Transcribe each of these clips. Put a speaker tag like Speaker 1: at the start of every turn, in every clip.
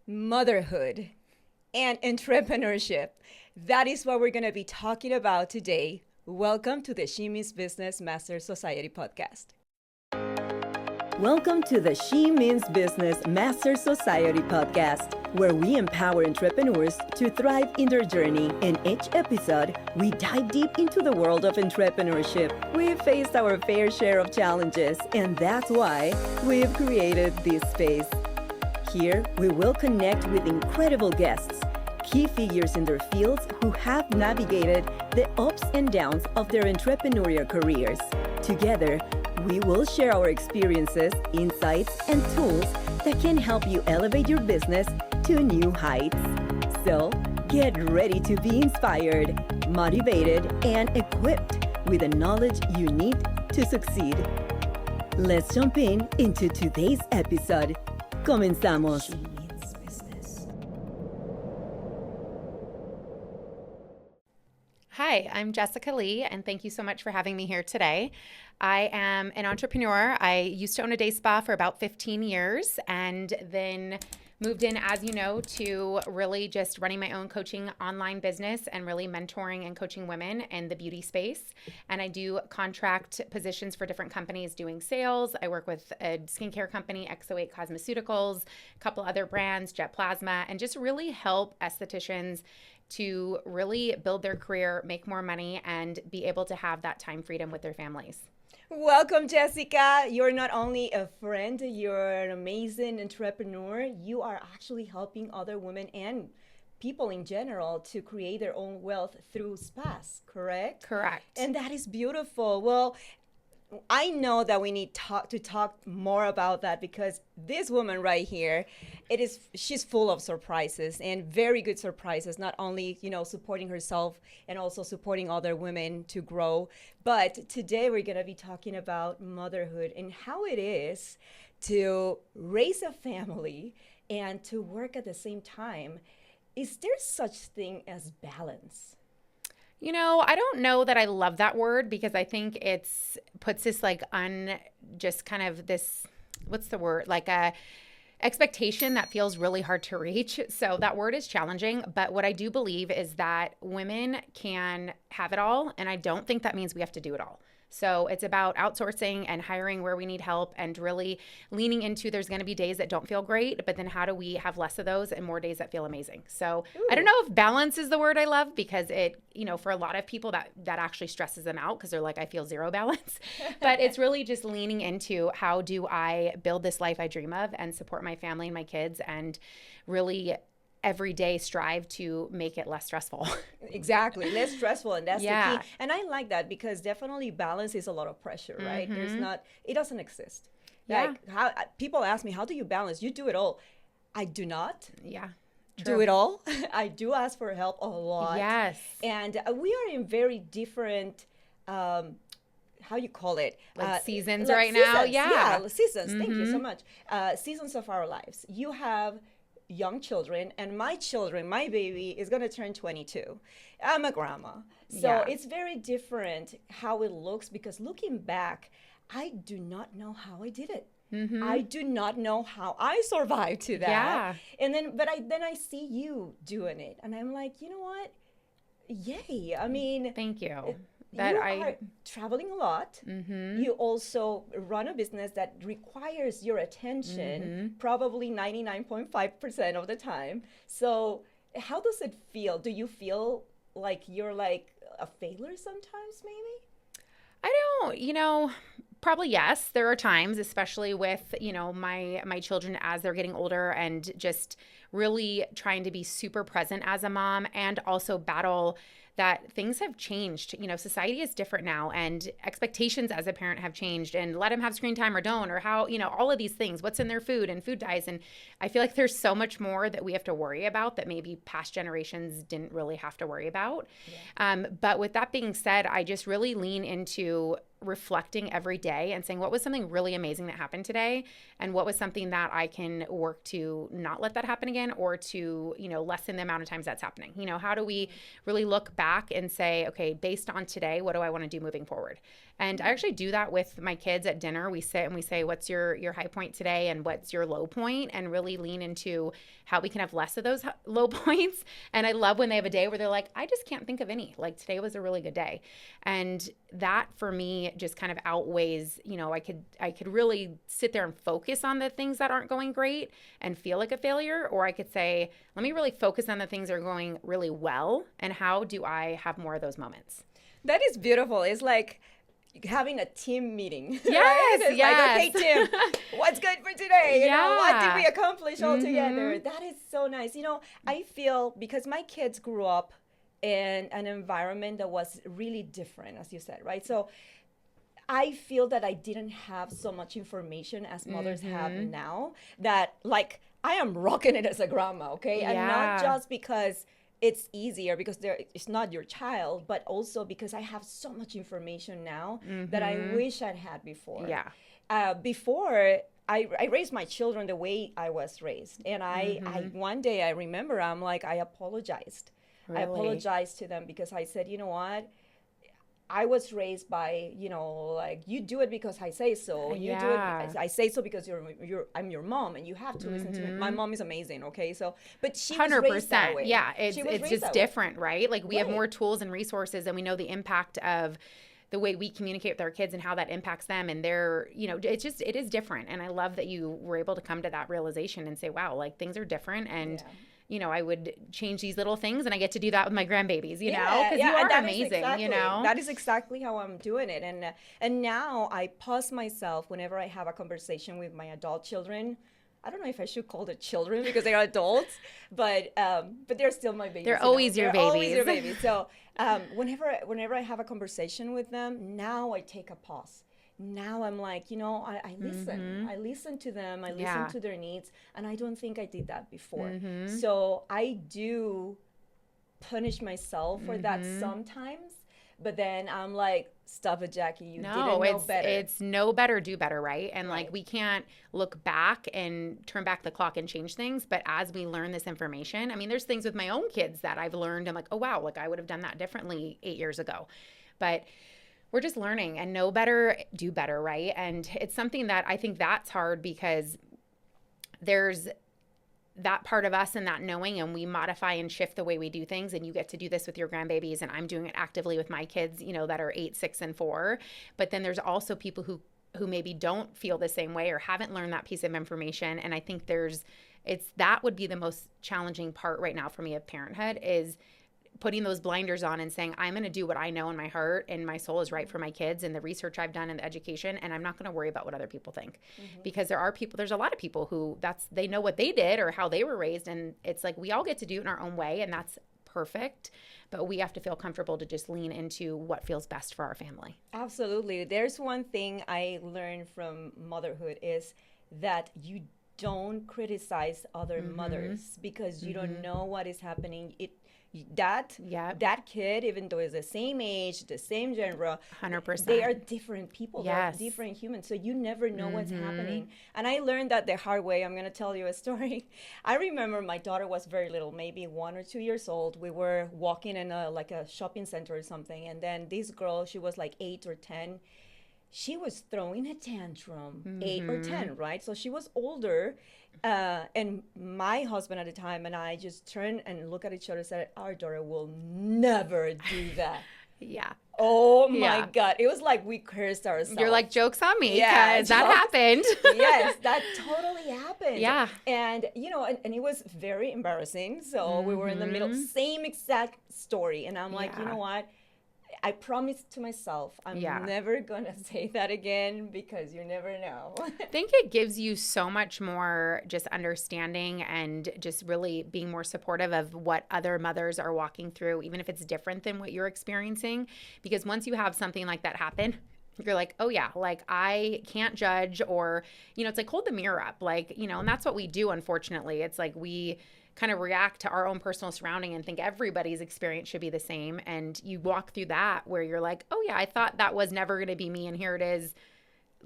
Speaker 1: motherhood, and entrepreneurship. That is what we're going to be talking about today. Welcome to the She Means Business Master Society podcast.
Speaker 2: Welcome to the She Means Business Master Society podcast, where we empower entrepreneurs to thrive in their journey. In each episode, we dive deep into the world of entrepreneurship. We've faced our fair share of challenges, and that's why we've created this space. Here, we will connect with incredible guests, key figures in their fields who have navigated the ups and downs of their entrepreneurial careers. Together, we will share our experiences, insights, and tools that can help you elevate your business to new heights. So, get ready to be inspired, motivated, and equipped with the knowledge you need to succeed. Let's jump into today's episode. Comenzamos.
Speaker 1: She Means Business.
Speaker 3: Hi, I'm Jessica Leigh, and thank you so much for having me here today. I am an entrepreneur. I used to own a day spa for about 15 years and then moved in, as you know, to really just running my own coaching online business and really mentoring and coaching women in the beauty space. And I do contract positions for different companies doing sales. I work with a skincare company, XO8 Cosmeceuticals, a couple other brands, Jet Plasma, and just really help estheticians to really build their career, make more money, and be able to have that time freedom with their families.
Speaker 1: Welcome, Jessica. You're not only a friend, you're an amazing entrepreneur. You are actually helping other women and people in general to create their own wealth through spas, correct?
Speaker 3: Correct.
Speaker 1: And that is beautiful. Well, I know that we need to talk more about that because this woman right here, she's full of surprises and very good surprises, not only, supporting herself and also supporting other women to grow. But today we're going to be talking about motherhood and how it is to raise a family and to work at the same time. Is there such thing as balance?
Speaker 3: I don't know that I love that word because I think puts this what's the word? Like a expectation that feels really hard to reach. So that word is challenging. But what I do believe is that women can have it all. And I don't think that means we have to do it all. So it's about outsourcing and hiring where we need help and really leaning into there's going to be days that don't feel great, but then how do we have less of those and more days that feel amazing? So I don't know if balance is the word I love because it, for a lot of people that actually stresses them out because they're like, I feel zero balance. But it's really just leaning into how do I build this life I dream of and support my family and my kids and really every day strive to make it less stressful.
Speaker 1: Exactly, less stressful, and that's the key. And I like that because definitely balance is a lot of pressure, right? It doesn't exist.
Speaker 3: Yeah.
Speaker 1: Like how people ask me, how do you balance? You do it all. I do not.
Speaker 3: Yeah.
Speaker 1: Do it all. I do ask for help a lot.
Speaker 3: Yes.
Speaker 1: And we are in very different how you call it?
Speaker 3: Seasons
Speaker 1: like
Speaker 3: right
Speaker 1: seasons.
Speaker 3: now. Yeah.
Speaker 1: Seasons. Thank you so much. Seasons of our lives. You have young children, and my baby is going to turn 22. I'm a grandma. So it's very different how it looks because looking back, I do not know how I did it. I do not know how I survived to that.
Speaker 3: Yeah.
Speaker 1: And then I see you doing it and I'm like, you know what? Yay. I mean,
Speaker 3: Thank you.
Speaker 1: You are traveling a lot. You also run a business that requires your attention probably 99.5% of the time. So how does it feel? Do you feel like you're like a failure sometimes maybe?
Speaker 3: I don't, probably yes. There are times, especially with, my children as they're getting older and just really trying to be super present as a mom and also battle that things have changed. Society is different now and expectations as a parent have changed and let them have screen time or don't, or how, all of these things, what's in their food and food dyes. And I feel like there's so much more that we have to worry about that maybe past generations didn't really have to worry about. But with that being said, I just really lean into reflecting every day and saying, what was something really amazing that happened today? And what was something that I can work to not let that happen again, or to, lessen the amount of times that's happening? How do we really look back and say, okay, based on today, what do I want to do moving forward? And I actually do that with my kids at dinner. We sit and we say, what's your high point today and what's your low point, and really lean into how we can have less of those low points. And I love when they have a day where they're like, I just can't think of any. Like, today was a really good day. And that for me just kind of outweighs, I could really sit there and focus on the things that aren't going great and feel like a failure, or I could say, let me really focus on the things that are going really well, and how do I have more of those moments?
Speaker 1: That is beautiful. It's like having a team meeting.
Speaker 3: Yes,
Speaker 1: right? It's
Speaker 3: yes.
Speaker 1: like, okay, Tim, what's good for today? What did
Speaker 3: Yeah.
Speaker 1: we accomplish all together? That is so nice. I feel, because my kids grew up in an environment that was really different, as you said, right? So I feel that I didn't have so much information as mothers have now, that like I am rocking it as a grandma, okay? And not just because it's easier, because it's not your child, but also because I have so much information now that I wish I'd had before.
Speaker 3: Yeah.
Speaker 1: Before, I raised my children the way I was raised. And I one day I remember, I'm like, I apologized.
Speaker 3: Really?
Speaker 1: I apologized to them, because I said, you know what? I was raised by, like, you do it because I say so. You do it. I say so because I'm your mom, and you have to listen to me. My mom is amazing, okay? So, but she was raised that way.
Speaker 3: Yeah, it's just different, right? Like, we have more tools and resources, and we know the impact of the way we communicate with our kids and how that impacts them, and they're, it is different. And I love that you were able to come to that realization and say, wow, like, things are different, and I would change these little things, and I get to do that with my grandbabies, because you are amazing,
Speaker 1: That is exactly how I'm doing it. And now I pause myself whenever I have a conversation with my adult children. I don't know if I should call them children because they are adults, but they're still my babies.
Speaker 3: They're always your babies.
Speaker 1: Always your babies. So whenever I have a conversation with them, now I take a pause. Now I'm like, I listen. I listen to them. I listen to their needs. And I don't think I did that before. So I do punish myself for that sometimes. But then I'm like, stop it, Jackie. You didn't know better.
Speaker 3: It's know better, do better, right? And like, we can't look back and turn back the clock and change things. But as we learn this information, I mean, there's things with my own kids that I've learned. I'm like, oh, wow, like I would have done that differently 8 years ago. But we're just learning, and know better, do better, right? And it's something that I think that's hard, because there's that part of us and that knowing, and we modify and shift the way we do things. And you get to do this with your grandbabies, and I'm doing it actively with my kids, that are 8, 6, and 4. But then there's also people who maybe don't feel the same way or haven't learned that piece of information. And I think that would be the most challenging part right now for me of parenthood, is putting those blinders on and saying, I'm going to do what I know in my heart and my soul is right for my kids, and the research I've done and the education, and I'm not going to worry about what other people think. Because there's a lot of people who they know what they did or how they were raised, and it's like, we all get to do it in our own way, and that's perfect, but we have to feel comfortable to just lean into what feels best for our family.
Speaker 1: Absolutely. There's one thing I learned from motherhood, is that you don't criticize other mothers, because you don't know what is happening. That kid, even though it's the same age, the same gender,
Speaker 3: 100%,
Speaker 1: they are different people. They're different humans. So you never know what's happening. And I learned that the hard way. I'm going to tell you a story. I remember my daughter was very little, maybe 1 or 2 years old. We were walking in a shopping center or something. And then this girl, she was like 8 or 10. She was throwing a tantrum, 8 or 10, right? So she was older. And my husband at the time and I just turned and looked at each other and said, our daughter will never do that. Oh my God. It was like we cursed ourselves.
Speaker 3: You're like, joke's on me, because that happened.
Speaker 1: Yes, that totally happened.
Speaker 3: Yeah.
Speaker 1: And, and it was very embarrassing. So we were in the middle, same exact story. And I'm like, you know what? I promised to myself, I'm never going to say that again, because you never know.
Speaker 3: I think it gives you so much more just understanding and just really being more supportive of what other mothers are walking through, even if it's different than what you're experiencing. Because once you have something like that happen, You're like, oh yeah, like I can't judge, or, it's like hold the mirror up, like, and that's what we do, unfortunately. It's like we kind of react to our own personal surrounding and think everybody's experience should be the same. And you walk through that where you're like, oh yeah, I thought that was never going to be me. And here it is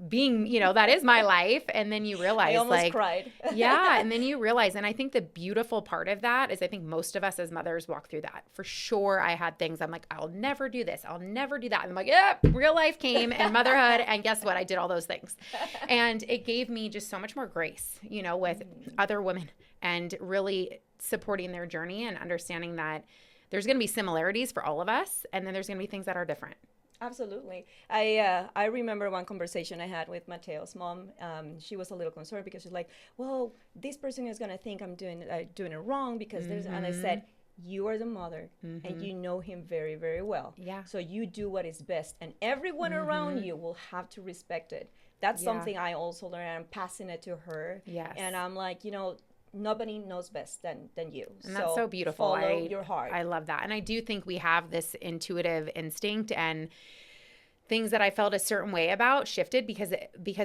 Speaker 3: being, that is my life. And then you realize,
Speaker 1: I almost cried.
Speaker 3: yeah. And then you realize, and I think the beautiful part of that is I think most of us as mothers walk through that. For sure, I had things I'm like, I'll never do this. I'll never do that. And I'm like, yep, real life came and motherhood. And guess what? I did all those things. And it gave me just so much more grace, with other women and really supporting their journey and understanding that there's going to be similarities for all of us. And then there's going to be things that are different.
Speaker 1: Absolutely. I remember one conversation I had with Mateo's mom. She was a little concerned because she's like, well, this person is going to think I'm doing it wrong because there's, and I said, you are the mother and you know him very, very well. Yeah. So you do what is best and everyone around you will have to respect it. That's something I also learned. I'm passing it to her. Yes. And I'm like, nobody knows best than you.
Speaker 3: And that's so beautiful.
Speaker 1: Follow your heart.
Speaker 3: I love that. And I do think we have this intuitive instinct, and things that I felt a certain way about shifted because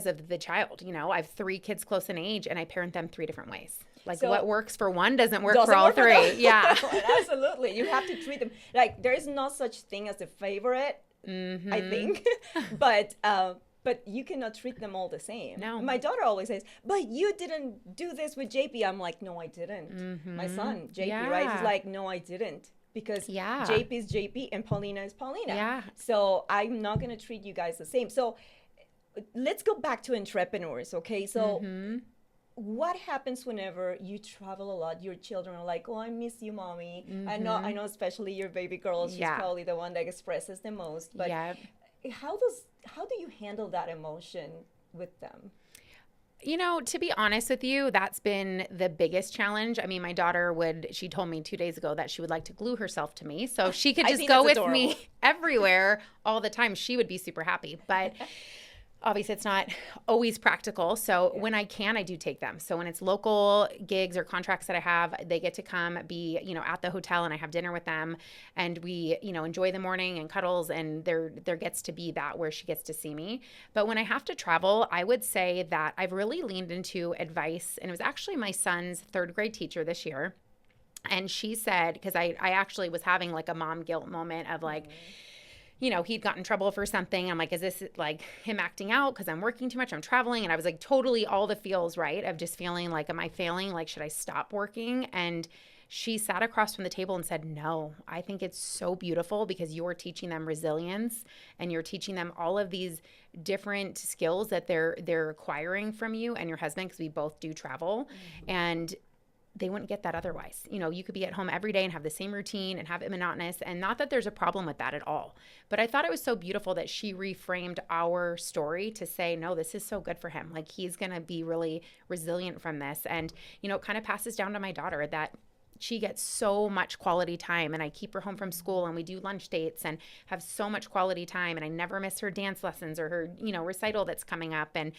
Speaker 3: of the child. I have 3 kids close in age and I parent them 3 different ways. Like so what works for one doesn't work for all 3. Yeah.
Speaker 1: Absolutely. You have to treat them like there is no such thing as a favorite, I think. But you cannot treat them all the same. No. My daughter always says, but you didn't do this with JP. I'm like, no, I didn't. My son, JP, right? He's like, no, I didn't. Because JP is JP and Paulina is Paulina. Yeah. So I'm not going to treat you guys the same. So let's go back to entrepreneurs, okay? So what happens whenever you travel a lot? Your children are like, oh, I miss you, mommy. I know especially your baby girl, she's probably the one that expresses the most. But how do you handle that emotion with them?
Speaker 3: To be honest with you, that's been the biggest challenge. I mean, my daughter she told me 2 days ago that she would like to glue herself to me so she could just go with me everywhere all the time. She would be super happy. But obviously it's not always practical. So when I can, I do take them. So when it's local gigs or contracts that I have, they get to come be, at the hotel and I have dinner with them and we, enjoy the morning and cuddles, and there gets to be that where she gets to see me. But when I have to travel, I would say that I've really leaned into advice, and it was actually my son's 3rd grade teacher this year. And she said, because I actually was having like a mom guilt moment of like, he'd gotten in trouble for something. I'm like, is this like him acting out because I'm working too much? I'm traveling. And I was like totally all the feels, right, of just feeling like, am I failing? Like, should I stop working? And she sat across from the table and said, no, I think it's so beautiful because you're teaching them resilience and you're teaching them all of these different skills that they're acquiring from you and your husband, because we both do travel. And they wouldn't get that otherwise. You could be at home every day and have the same routine and have it monotonous, and not that there's a problem with that at all. But I thought it was so beautiful that she reframed our story to say, no, this is so good for him. Like, he's going to be really resilient from this. And, it kind of passes down to my daughter that she gets so much quality time, and I keep her home from school and we do lunch dates and have so much quality time, and I never miss her dance lessons or her, recital that's coming up. And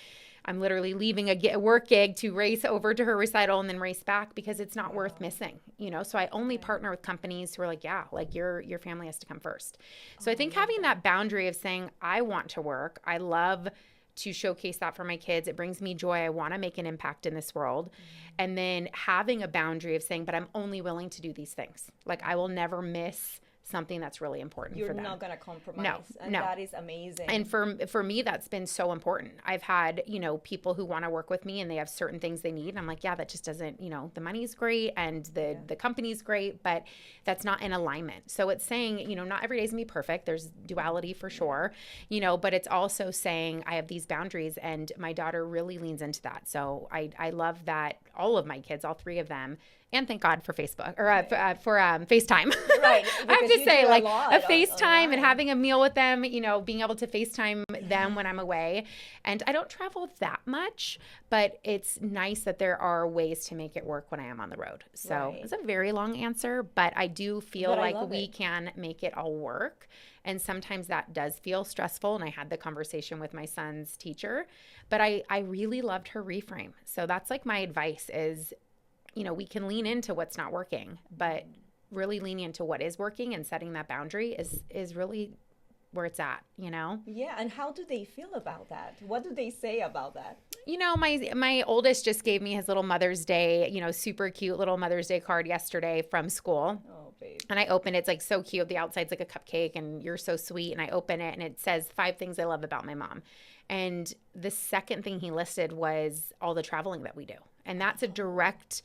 Speaker 3: I'm literally leaving a work gig to race over to her recital and then race back because it's not worth missing, So I only partner with companies who are like, yeah, like your family has to come first. So I think having that boundary of saying, I want to work, I love to showcase that for my kids. It brings me joy. I want to make an impact in this world. And then having a boundary of saying, but I'm only willing to do these things. Like, I will never miss something that's really important for them.
Speaker 1: You're not going to compromise. No. That is amazing.
Speaker 3: And for me, that's been so important. I've had, people who want to work with me and they have certain things they need. And I'm like, yeah, that just doesn't, the money's great and the company's great, but that's not in alignment. So it's saying, not every day's going to be perfect. There's duality for sure, but it's also saying I have these boundaries, and my daughter really leans into that. So I love that all of my kids, all 3 of them, and thank God for Facebook or for FaceTime. Right. I have to say, like, a FaceTime and having a meal with them, being able to FaceTime them when I'm away. And I don't travel that much, but it's nice that there are ways to make it work when I am on the road. So It's a very long answer, but I do feel like we can make it all work. And sometimes that does feel stressful. And I had the conversation with my son's teacher, but I really loved her reframe. So that's like my advice is, we can lean into what's not working, but really leaning into what is working and setting that boundary is really where it's at, you know?
Speaker 1: Yeah, and how do they feel about that? What do they say about that?
Speaker 3: You know, my oldest just gave me his little Mother's Day, you know, super cute little Mother's Day card yesterday from school.
Speaker 1: Oh, babe.
Speaker 3: And I open it. It's like so cute. The outside's like a cupcake and you're so sweet. And I open it and it says 5 things I love about my mom. And the second thing he listed was all the traveling that we do. And that's a direct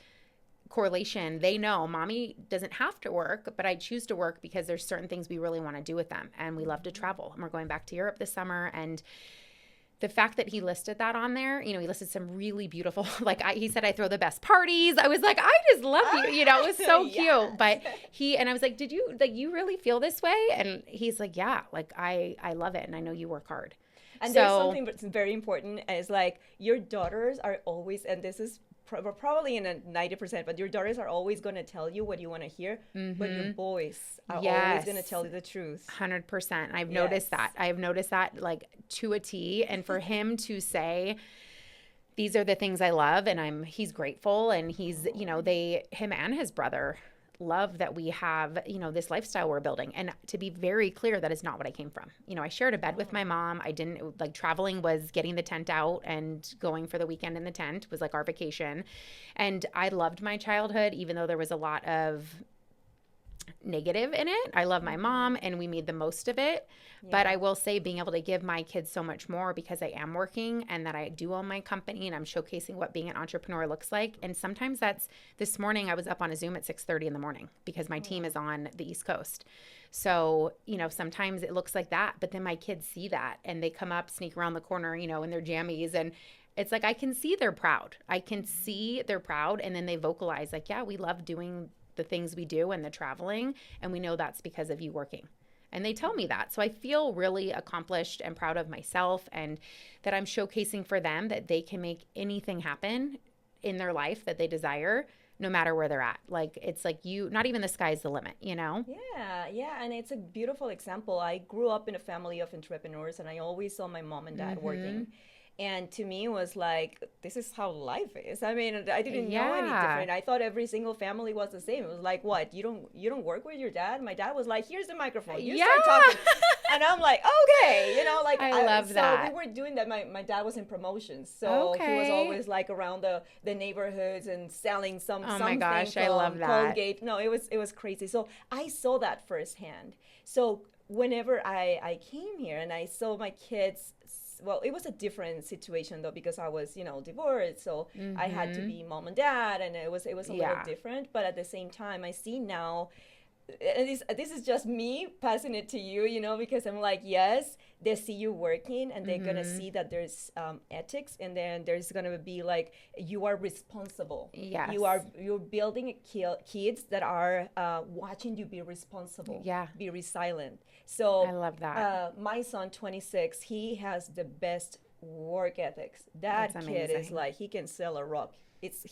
Speaker 3: correlation. They know mommy doesn't have to work, but I choose to work because there's certain things we really want to do with them. And we love to travel. And we're going back to Europe this summer. And the fact that he listed that on there, you know, he listed some really beautiful, like he said, I throw the best parties. I was like, I just love you. You know, it was so
Speaker 1: Yes.
Speaker 3: cute. But and I was like, did you, like, you really feel this way? And he's like, yeah, like I love it. And I know you work hard.
Speaker 1: And there's something that's very important is like your daughters are always, and this is probably in a 90%, but your daughters are always going to tell you what you want to hear, but your boys are always going to tell you the truth.
Speaker 3: 100%. I've noticed that. I've noticed that like to a T. And for him to say, these are the things I love, and he's grateful, and he's, you know, him and his brother love that we have, you know, this lifestyle we're building. And to be very clear, that is not what I came from. You know, I shared a bed with my mom. I didn't, like, traveling was getting the tent out and going for the weekend in the tent was like our vacation. And I loved my childhood, even though there was a lot of negative in it. I love my mom and we made the most of it. Yeah. But I will say being able to give my kids so much more because I am working and that I do own my company and I'm showcasing what being an entrepreneur looks like. And sometimes that's, this morning I was up on a Zoom at 6:30 in the morning because my team is on the East Coast. So, you know, sometimes it looks like that, but then my kids see that and they come up, sneak around the corner, you know, in their jammies, and it's like I can see they're proud. I can see they're proud, and then they vocalize like, yeah, we love doing the things we do and the traveling, and we know that's because of you working. And they tell me that. So I feel really accomplished and proud of myself, and that I'm showcasing for them that they can make anything happen in their life that they desire, no matter where they're at. Like, it's like not even the sky's the limit, you know?
Speaker 1: Yeah. And it's a beautiful example. I grew up in a family of entrepreneurs, and I always saw my mom and dad working. And to me, it was like, this is how life is. I mean, I didn't know any different. I thought every single family was the same. It was like, what? You don't work with your dad? My dad was like, here's the microphone. You start talking. And I'm like, okay, you know, like
Speaker 3: I love that.
Speaker 1: So we were doing that. My dad was in promotions, so he was always like around the neighborhoods and selling something.
Speaker 3: Oh my gosh, I love that.
Speaker 1: Colgate. No, it was crazy. So I saw that firsthand. So whenever I came here and I saw my kids. Well, it was a different situation though, because I was, you know, divorced, so I had to be mom and dad, and it was a little different. But at the same time, I see now, and this is just me passing it to you, you know, because I'm like, yes, they see you working, and they're gonna see that there's ethics, and then there's gonna be like, you are responsible.
Speaker 3: Yes.
Speaker 1: You're building kids that are watching you be responsible.
Speaker 3: Yeah.
Speaker 1: Be resilient. So
Speaker 3: I love that.
Speaker 1: My son, 26, he has the best work ethics. That kid is like, he can sell a rock. It's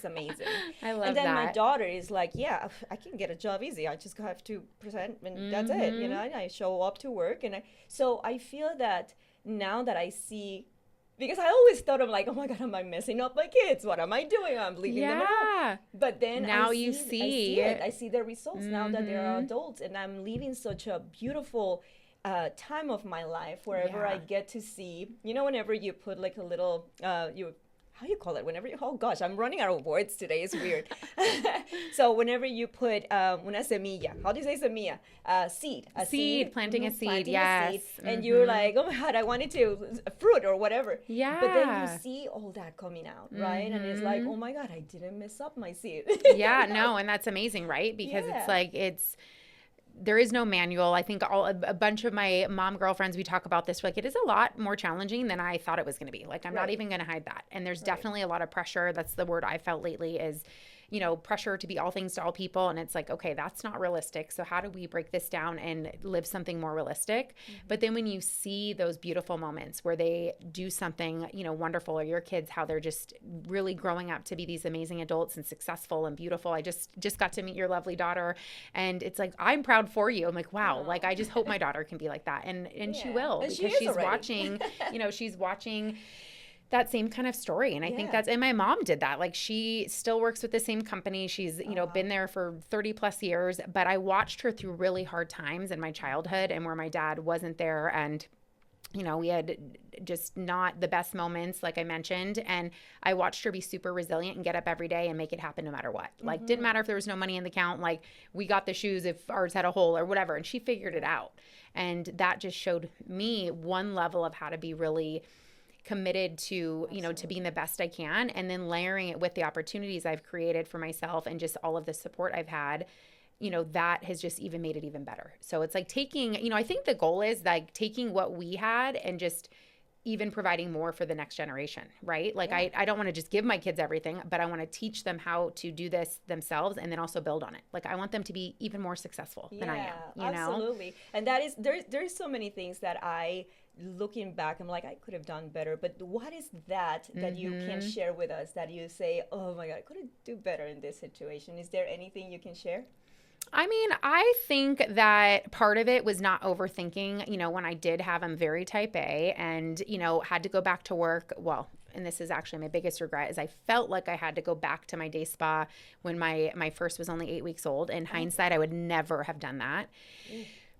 Speaker 1: amazing.
Speaker 3: I love that.
Speaker 1: And then my daughter is like, yeah, I can get a job easy. I just have to present, and that's it. You know, and I show up to work, and so I feel that now that I see. Because I always thought, I'm like, oh my God, am I messing up my kids? What am I doing? I'm leaving them out. But then
Speaker 3: now
Speaker 1: I see it. I see the results now that they're adults, and I'm living such a beautiful time of my life wherever I get to see, you know, whenever you put like a little, how you call it? Whenever you, oh gosh, I'm running out of words today. It's weird. So whenever you put una semilla, how do you say semilla? Seed. A seed.
Speaker 3: Planting a seed,
Speaker 1: planting
Speaker 3: yes.
Speaker 1: a seed, and you're like, oh my God, I wanted to, a fruit or whatever.
Speaker 3: Yeah.
Speaker 1: But then you see all that coming out, right? And it's like, oh my God, I didn't mess up my seed.
Speaker 3: Yeah, no, and that's amazing, right? Because it's like, there is no manual. I think a bunch of my mom girlfriends, we talk about this, like, it is a lot more challenging than I thought it was going to be. Like, I'm not even going to hide that. And there's definitely a lot of pressure. That's the word I felt lately is, you know, pressure to be all things to all people. And it's like, okay, that's not realistic. So how do we break this down and live something more realistic? But then when you see those beautiful moments where they do something, you know, wonderful, or your kids, how they're just really growing up to be these amazing adults and successful and beautiful. I just got to meet your lovely daughter, and it's like, I'm proud for you. I'm like, wow, like, I just hope my daughter can be like that. And she will, because she's watching, you know, she's watching that same kind of story. And I think and my mom did that. Like, she still works with the same company. She's, been there for 30 plus years, but I watched her through really hard times in my childhood and where my dad wasn't there. And we had just not the best moments, like I mentioned. And I watched her be super resilient and get up every day and make it happen no matter what. Like, didn't matter if there was no money in the account. Like, we got the shoes if ours had a hole or whatever. And she figured it out. And that just showed me one level of how to be really committed to, to being the best I can. And then layering it with the opportunities I've created for myself and just all of the support I've had. That has just even made it even better. So it's like taking, I think the goal is like taking what we had and just even providing more for the next generation, right? Like, I don't want to just give my kids everything, but I want to teach them how to do this themselves and then also build on it. Like, I want them to be even more successful than I am,
Speaker 1: Absolutely. And that is, there's so many things that looking back, I'm like, I could have done better. But what is that you can share with us that you say, oh my God, I could have do better in this situation? Is there anything you can share?
Speaker 3: I mean, I think that part of it was not overthinking, when I did have, I'm very type A and, had to go back to work. Well, and this is actually my biggest regret, is I felt like I had to go back to my day spa when my first was only 8 weeks old. In hindsight, I would never have done that.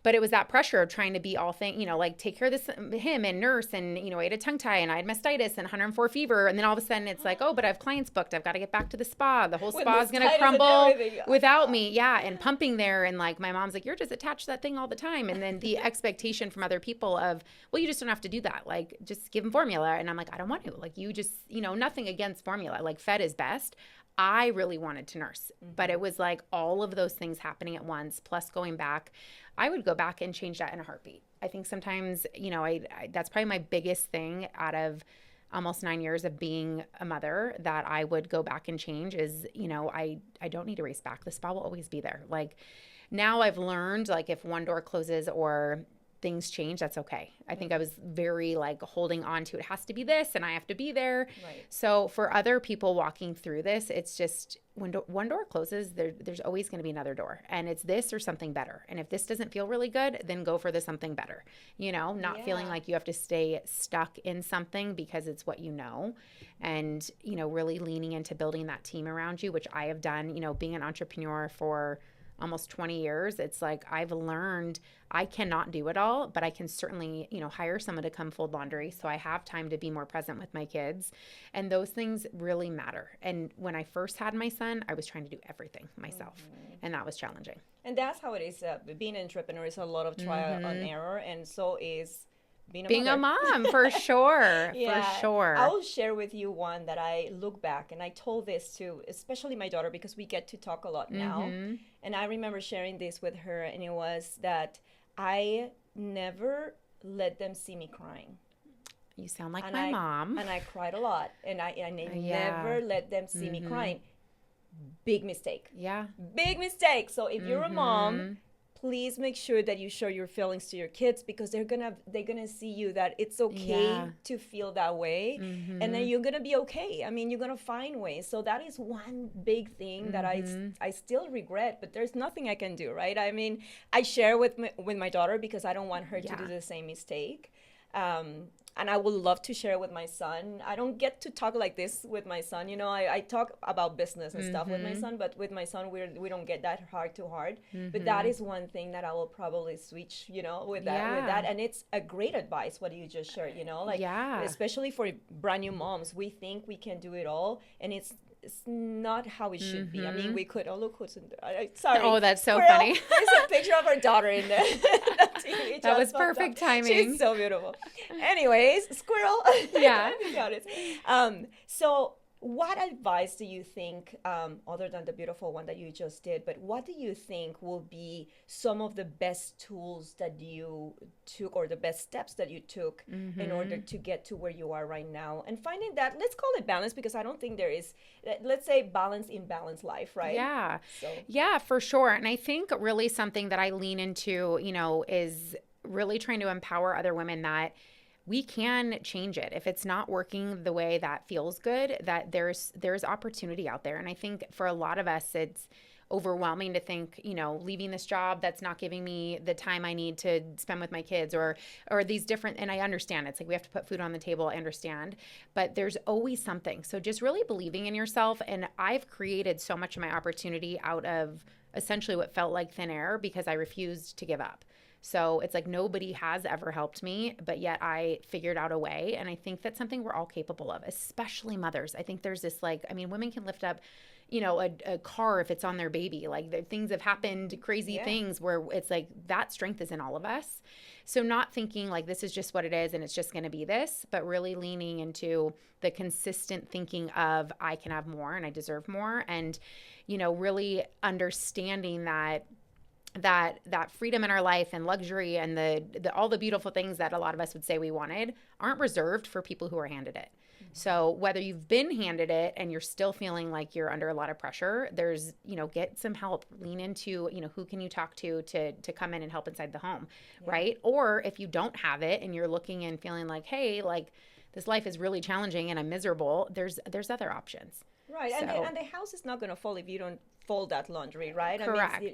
Speaker 3: But it was that pressure of trying to be all like take care of him and nurse. And, I had a tongue tie and I had mastitis and 104 fever. And then all of a sudden it's like, oh, but I have clients booked. I've got to get back to the spa. The whole spa is going to crumble without me. Yeah. And pumping there. And like, my mom's like, you're just attached to that thing all the time. And then the expectation from other people of, well, you just don't have to do that. Like, just give them formula. And I'm like, I don't want to. Like, you just, nothing against formula. Like, fed is best. I really wanted to nurse, but it was like all of those things happening at once, plus going back. I would go back and change that in a heartbeat. I think sometimes, that's probably my biggest thing out of almost 9 years of being a mother that I would go back and change is, I don't need to race back. The spa will always be there. Like, now I've learned, like, if one door closes or things change, that's okay. I think I was very like holding on to it has to be this and I have to be there. Right. So for other people walking through this, it's just when one door closes, there's always going to be another door, and it's this or something better. And if this doesn't feel really good, then go for the something better, not feeling like you have to stay stuck in something because it's what and, really leaning into building that team around you, which I have done, being an entrepreneur for almost 20 years. It's like I've learned I cannot do it all, but I can certainly, hire someone to come fold laundry so I have time to be more present with my kids. And those things really matter. And when I first had my son, I was trying to do everything myself, and that was challenging.
Speaker 1: And that's how it is. Being an entrepreneur is a lot of trial and error, and so is being
Speaker 3: a mom, for sure.
Speaker 1: Yeah.
Speaker 3: For sure.
Speaker 1: I will share with you one that I look back, and I told this to especially my daughter because we get to talk a lot now. And I remember sharing this with her, and it was that I never let them see me crying.
Speaker 3: You sound like my mom.
Speaker 1: And I cried a lot, and I never let them see me crying. Big mistake.
Speaker 3: Yeah.
Speaker 1: Big mistake. So if you're a mom, please make sure that you show your feelings to your kids, because they're gonna see you that it's okay to feel that way, and then you're gonna be okay. I mean, you're gonna find ways. So that is one big thing that I still regret, but there's nothing I can do, right? I mean, I share with my daughter because I don't want her to do the same mistake. And I would love to share with my son. I don't get to talk like this with my son. I talk about business and stuff with my son, but with my son, we don't get that heart to heart. But that is one thing that I will probably switch, with that. And it's a great advice, what you just shared, especially for brand new moms. We think we can do it all, and it's not how it should be. I mean, we could. Oh, look who's in there. Sorry.
Speaker 3: Oh, that's so funny.
Speaker 1: There's a picture of our daughter in there.
Speaker 3: That was perfect timing.
Speaker 1: She's so beautiful. Anyways, squirrel.
Speaker 3: Yeah.
Speaker 1: Got it. So what advice do you think, other than the beautiful one that you just did, but what do you think will be some of the best tools that you took, or the best steps that you took in order to get to where you are right now? And finding that, let's call it balance, because I don't think there is, let's say, balance in balanced life, right?
Speaker 3: Yeah. Yeah, for sure. And I think really something that I lean into, is really trying to empower other women that we can change it. If it's not working the way that feels good, that there's opportunity out there. And I think for a lot of us, overwhelming to think, leaving this job that's not giving me the time I need to spend with my kids or these different, and I understand it's like we have to put food on the table, I understand, but there's always something. So just really believing in yourself. And I've created so much of my opportunity out of essentially what felt like thin air because I refused to give up. So it's like nobody has ever helped me, but yet I figured out a way. And I think that's something we're all capable of, especially mothers. I think there's this women can lift up, a car if it's on their baby. Like things have happened, crazy things where it's like that strength is in all of us. So not thinking like this is just what it is and it's just going to be this, but really leaning into the consistent thinking of I can have more and I deserve more. And, really understanding that freedom in our life and luxury and the all the beautiful things that a lot of us would say we wanted aren't reserved for people who are handed it. Mm-hmm. So whether you've been handed it and you're still feeling like you're under a lot of pressure, there's, get some help, lean into, who can you talk to come in and help inside the home, right? Or if you don't have it and you're looking and feeling like, hey, like this life is really challenging and I'm miserable, there's other options.
Speaker 1: Right. So, and the house is not going to fall if you don't fold that laundry, right?
Speaker 3: Correct. I mean,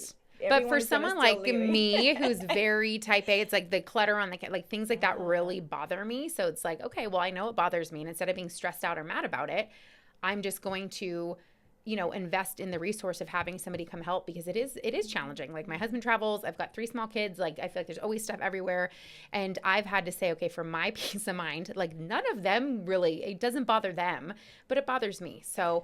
Speaker 3: but for someone like me who's very type A, it's like the clutter on the like things like that really bother me. So it's like, okay, well, I know it bothers me. And instead of being stressed out or mad about it, I'm just going to, invest in the resource of having somebody come help because it is challenging. Like my husband travels. I've got 3 small kids. Like I feel like there's always stuff everywhere. And I've had to say, okay, for my peace of mind, like none of them really, it doesn't bother them, but it bothers me. So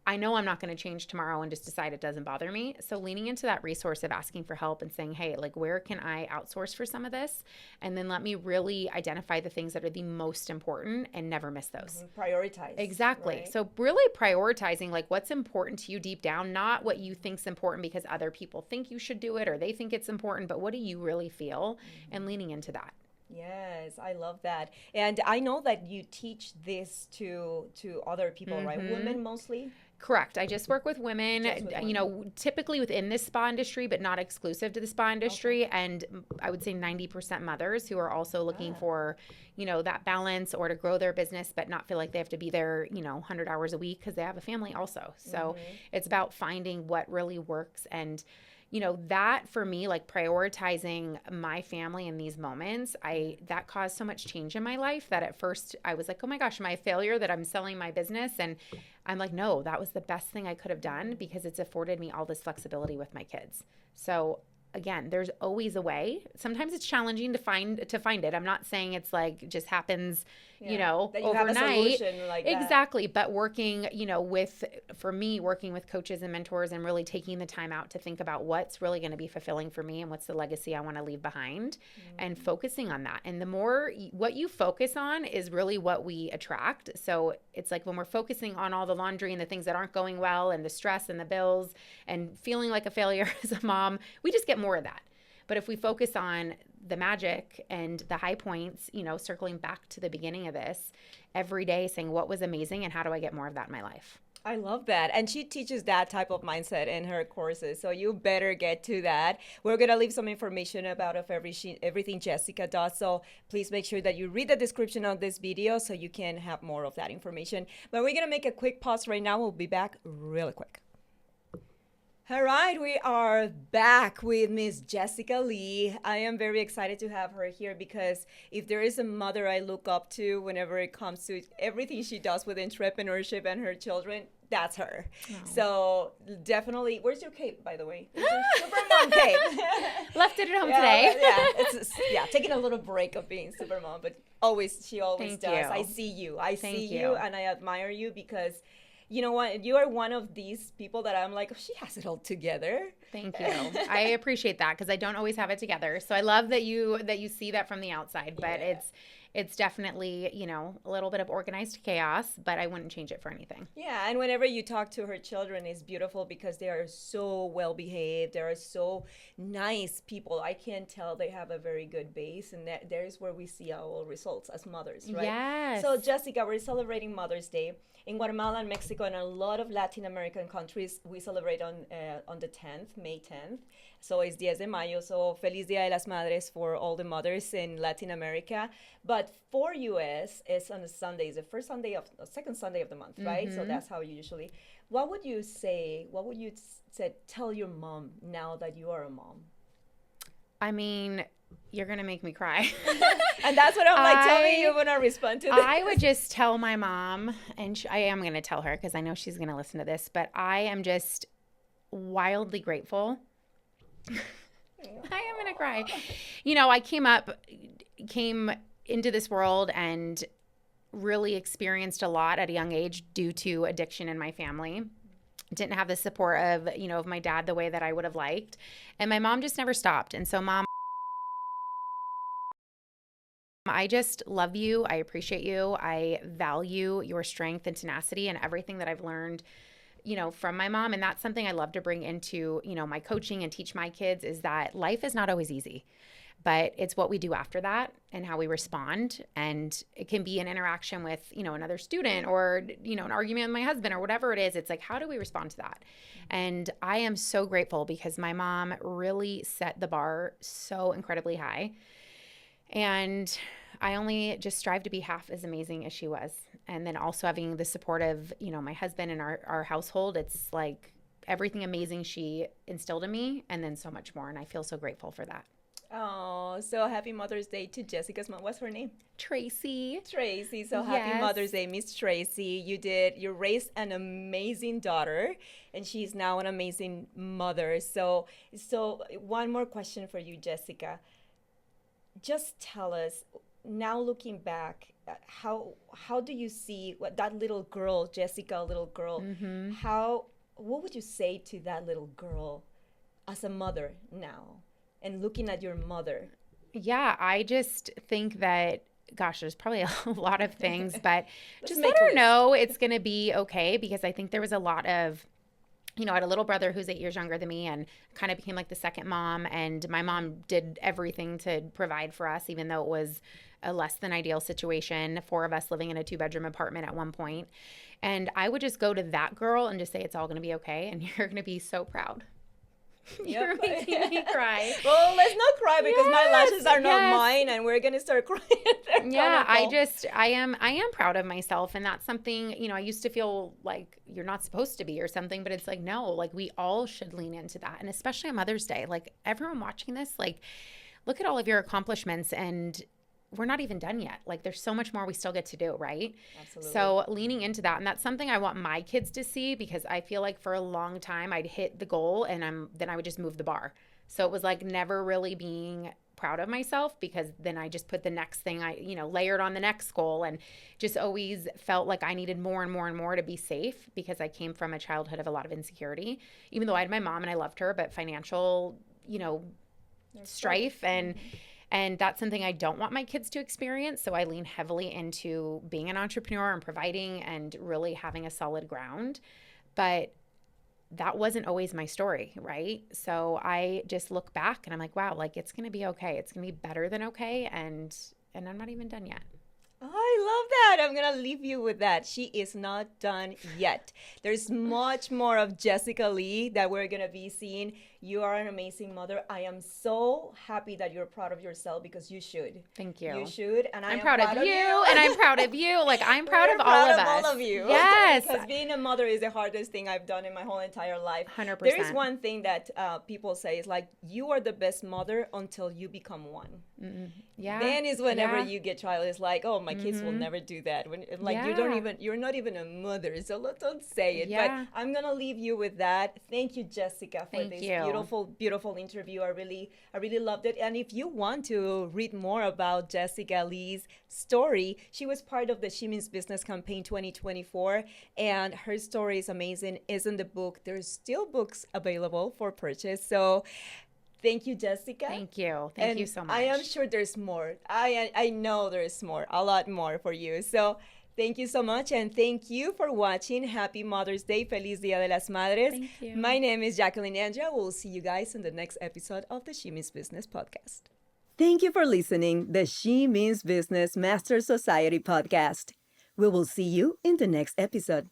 Speaker 3: I know I'm not going to change tomorrow and just decide it doesn't bother me. So leaning into that resource of asking for help and saying, hey, like where can I outsource for some of this? And then let me really identify the things that are the most important and never miss those.
Speaker 1: Mm-hmm. Prioritize.
Speaker 3: Exactly. Right? So really prioritizing like what's important to you deep down, not what you think's important because other people think you should do it or they think it's important, but what do you really feel? Mm-hmm. And leaning into that.
Speaker 1: Yes, I love that. And I know that you teach this to other people, mm-hmm. right? Women mostly?
Speaker 3: Correct. I just work with women, typically within this spa industry, but not exclusive to the spa industry. Okay. And I would say 90% mothers who are also looking for, that balance or to grow their business, but not feel like they have to be there, 100 hours a week because they have a family also. So it's about finding what really works. And that for me, like prioritizing my family in these moments, that caused so much change in my life that at first I was like, oh my gosh, am I a failure that I'm selling my business? And I'm like, no, that was the best thing I could have done because it's afforded me all this flexibility with my kids. So again, there's always a way. Sometimes it's challenging to find it. I'm not saying it's like just happens, that you overnight. Have a solution like that. Exactly. But working, working with coaches and mentors and really taking the time out to think about what's really going to be fulfilling for me and what's the legacy I want to leave behind and focusing on that. And the more what you focus on is really what we attract. So it's like when we're focusing on all the laundry and the things that aren't going well and the stress and the bills and feeling like a failure as a mom, we just get more of that. But if we focus on the magic and the high points, circling back to the beginning of this every day, saying what was amazing and how do I get more of that in my life?
Speaker 1: I love that. And she teaches that type of mindset in her courses. So you better get to that. We're going to leave some information about everything Jessica does. So please make sure that you read the description of this video so you can have more of that information. But we're going to make a quick pause right now. We'll be back really quick. All right, we are back with Miss Jessica Leigh. I am very excited to have her here because if there is a mother I look up to whenever it comes to everything she does with entrepreneurship and her children, that's her. Oh. So definitely, where's your cape, by the way? It's your super mom cape.
Speaker 3: Left it at home today.
Speaker 1: Taking a little break of being super mom, but she always does. You. I see you. I see you, and I admire you because you know what? You are one of these people that I'm like, oh, she has it all together.
Speaker 3: Thank you. I appreciate that because I don't always have it together. So I love that you see that from the outside, but it's definitely, a little bit of organized chaos, but I wouldn't change it for anything.
Speaker 1: Yeah, and whenever you talk to her children, it's beautiful because they are so well behaved. They are so nice people. I can tell they have a very good base, and there's where we see our results as mothers, right?
Speaker 3: Yes.
Speaker 1: So Jessica, we're celebrating Mother's Day. In Guatemala and Mexico and a lot of Latin American countries, we celebrate on the 10th, May 10th. So it's 10 de Mayo, so Feliz Dia de las Madres for all the mothers in Latin America. But for U.S., it's on a Sunday. It's the second Sunday of the month, right? So that's how usually. What would you say? What would you say? Tell your mom now that you are a mom.
Speaker 3: I mean, you're going to make me cry.
Speaker 1: And that's what I'm like. Tell me you want to respond to this.
Speaker 3: I would just tell my mom, and I am going to tell her because I know she's going to listen to this, but I am just wildly grateful. I am going to cry. You know, I came into this world and really experienced a lot at a young age due to addiction in my family. Didn't have the support of, of my dad the way that I would have liked. And my mom just never stopped. And so, Mom, I just love you. I appreciate you. I value your strength and tenacity and everything that I've learned, from my mom. And that's something I love to bring into, my coaching and teach my kids is that life is not always easy, but it's what we do after that and how we respond. And it can be an interaction with, another student or, an argument with my husband or whatever it is. It's like, how do we respond to that? And I am so grateful because my mom really set the bar so incredibly high. And I only just strive to be half as amazing as she was. And then also having the support of, my husband and our household, it's like everything amazing she instilled in me and then so much more. And I feel so grateful for that.
Speaker 1: Oh, so happy Mother's Day to Jessica's mom. What's her name?
Speaker 3: Tracy.
Speaker 1: Tracy. So happy Mother's Day, Miss Tracy. You raised an amazing daughter and she's now an amazing mother. So one more question for you, Jessica. Just tell us now, looking back, how do you see what that little girl, Jessica, little girl, what would you say to that little girl as a mother now and looking at your mother?
Speaker 3: Yeah, I just think that, gosh, there's probably a lot of things, but just
Speaker 1: make
Speaker 3: let
Speaker 1: a
Speaker 3: her
Speaker 1: list.
Speaker 3: know it's going to be okay because I think there was a lot of, I had a little brother who's 8 years younger than me and kind of became like the second mom. And my mom did everything to provide for us, even though it was a less than ideal situation, 4 of us living in a 2-bedroom apartment at one point. And I would just go to that girl and just say, it's all going to be okay. And you're going to be so proud. You're making me cry.
Speaker 1: Well, let's not cry because my lashes are not mine and we're going to start crying.
Speaker 3: Yeah, I am proud of myself. And that's something, I used to feel like you're not supposed to be or something, but it's like, no, like we all should lean into that. And especially on Mother's Day, like everyone watching this, like look at all of your accomplishments and we're not even done yet. Like there's so much more we still get to do, right?
Speaker 1: Absolutely.
Speaker 3: So leaning into that. And that's something I want my kids to see because I feel like for a long time I'd hit the goal and then I would just move the bar. So it was like never really being proud of myself because then I just put the next thing layered on the next goal and just always felt like I needed more and more and more to be safe because I came from a childhood of a lot of insecurity, even though I had my mom and I loved her, but financial, strife and that's something I don't want my kids to experience. So I lean heavily into being an entrepreneur and providing and really having a solid ground. But that wasn't always my story, right? So I just look back and I'm like, wow, like it's going to be okay. It's going to be better than okay. And I'm not even done yet.
Speaker 1: Oh, I love that. I'm going to leave you with that. She is not done yet. There's much more of Jessica Leigh that we're going to be seeing. You are an amazing mother. I am so happy that you're proud of yourself because you should.
Speaker 3: Thank you.
Speaker 1: You should. And
Speaker 3: I'm proud of you. And I'm proud of you. Like I'm proud of all of us.
Speaker 1: All of you.
Speaker 3: Yes.
Speaker 1: Because being a mother is the hardest thing I've done in my whole entire life.
Speaker 3: 100%.
Speaker 1: There is one thing that people say is like, you are the best mother until you become one.
Speaker 3: Mm-hmm. Yeah.
Speaker 1: Then is whenever you get child, it's like, oh, my kids will never do that. When you're not even a mother, so don't say it.
Speaker 3: Yeah.
Speaker 1: But I'm gonna leave you with that. Thank you, Jessica, for this beautiful interview. I really loved it. And if you want to read more about Jessica Leigh's story, she was part of the She Means Business campaign 2024, and her story is amazing. Is in the book. There's still books available for purchase. So. Thank you, Jessica.
Speaker 3: Thank you. Thank you so much.
Speaker 1: I am sure there's more. I know there's more, a lot more for you. So thank you so much. And thank you for watching. Happy Mother's Day. Feliz Dia de las Madres.
Speaker 3: Thank you.
Speaker 1: My name is Jaqueline Andrea. We'll see you guys in the next episode of the She Means Business podcast.
Speaker 2: Thank you for listening the She Means Business Master Society podcast. We will see you in the next episode.